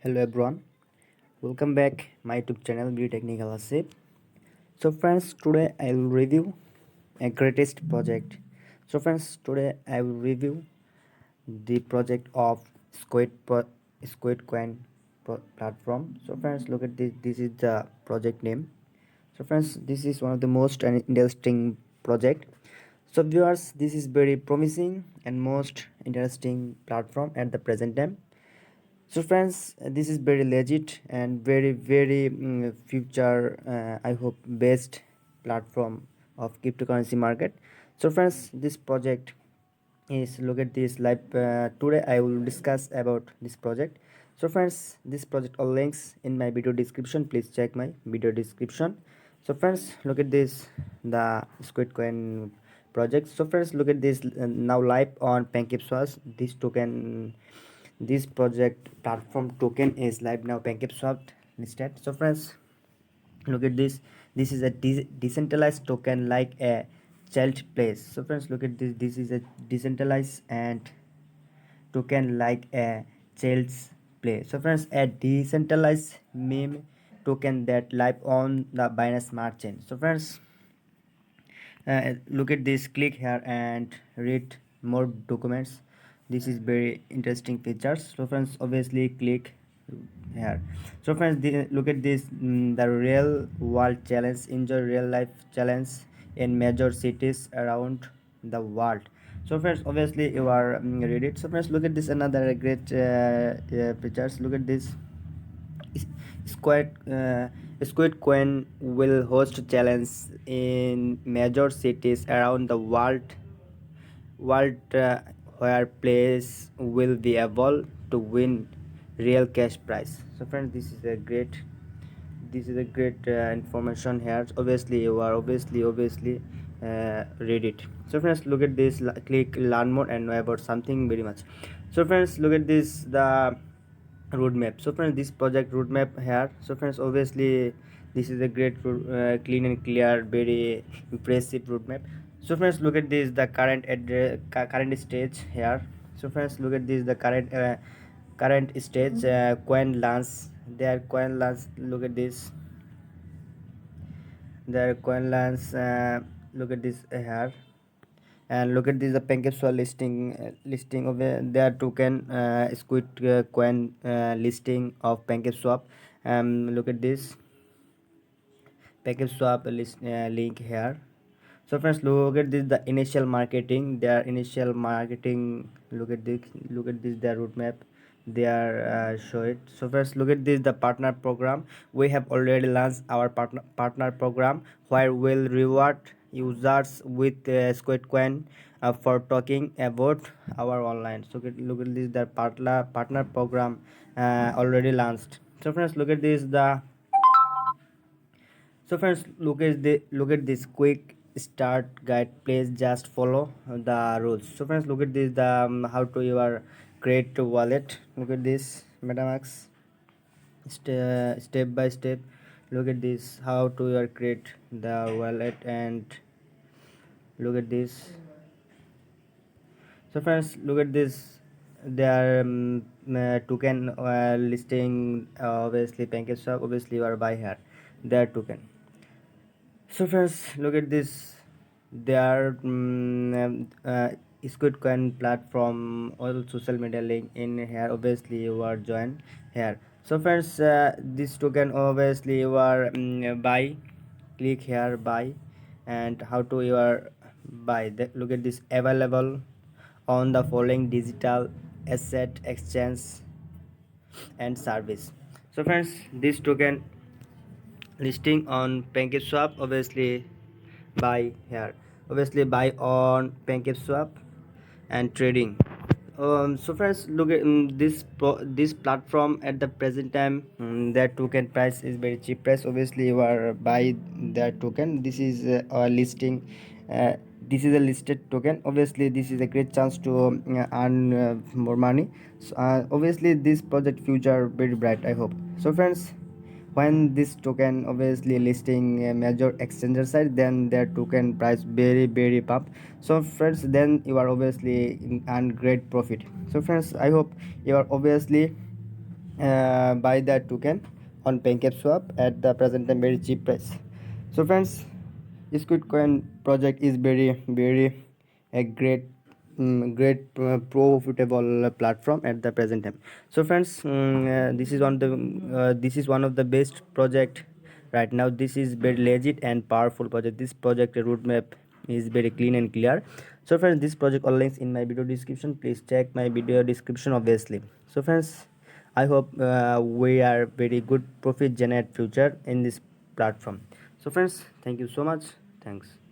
Hello everyone, welcome back my YouTube channel Beauty Technical Asif. So friends, today I will review a greatest project. So friends, today I will review the project of Squid Coin platform. So friends, look at this. This is the project name. So friends, this is one of the most interesting project. So viewers, this is very promising and most interesting platform at the present time. So friends, this is very legit and very future I hope best platform of cryptocurrency market. So friends, this project is, look at this live. Today I will discuss about this project. So friends, this project all links in my video description. Please check my video description. So friends, look at this, the Squid Coin project. So friends, look at this, now live on PancakeSwap. This project platform token is live now, PancakeSwap listed. So friends, look at this. This is a decentralized token like a child place. So friends, look at this. This is a decentralized and token like a child's play. So friends, a decentralized meme token that live on the Binance Smart Chain. So friends, look at this, click here and read more documents. This is very interesting features. So friends, obviously click here. So friends, look at this, the real world challenge. Enjoy real life challenge in major cities around the world. So friends, obviously you are read it. So friends, look at this, another great features. Look at this, Squid, Squid Coin will host challenge in major cities around the world, where players will be able to win real cash prize. So friends, this is a great information here. Obviously you are obviously read it. So friends, look at this, click learn more and know about something very much. So friends, look at this, the roadmap. So friends, this project roadmap here. So friends, obviously this is a great clean and clear, very impressive roadmap. So friends, look at this, the current address, current stage here. So friends, look at this, the current stage, coin launch, their coin launch. Look at this, their coin launch. Look at this here, and look at this, the PancakeSwap listing of their token, Squid Coin listing of PancakeSwap. Look at this PancakeSwap link here. So friends, look at this, the initial marketing, their initial marketing. Look at this their roadmap, they are show it. So first, look at this, the partner program. We have already launched our partner program, where we'll reward users with Squid Coin for talking about our online. So look at this, the partner program already launched. So friends, look at this, the so friends, look at this quick start guide. Please just follow the rules. So friends, look at this, the how to your create wallet. Look at this, MetaMask, step by step. Look at this, how to your create the wallet, and look at this. So friends, look at this, their token listing, obviously PancakeSwap, obviously you are buy here their token. So friends, look at this. They are Squid Coin platform, all social media link in here. Obviously, you are join here. So friends, this token obviously you are buy. Click here buy, and how to you are buy. Look at this, available on the following digital asset exchange and service. So friends, this token listing on PancakeSwap, obviously buy here, obviously buy on PancakeSwap and trading. So friends, look at this platform at the present time. Their token price is very cheap price. Obviously you are buy their token. This is a listing, this is a listed token. Obviously this is a great chance to earn more money. So, obviously this project future very bright, I hope. So friends, when this token obviously listing a major exchanger site, then their token price very pump. So friends, then you are obviously in earn great profit. So friends, I hope you are obviously buy that token on PancakeSwap at the present time very cheap price. So friends, Squid Coin project is very a great profitable platform at the present time. So friends, this is one of the best project right now. This is very legit and powerful project. This project roadmap is very clean and clear. So friends, this project all links in my video description. Please check my video description obviously. So friends, I hope we are very good profit generate future in this platform. So friends, thank you so much. Thanks.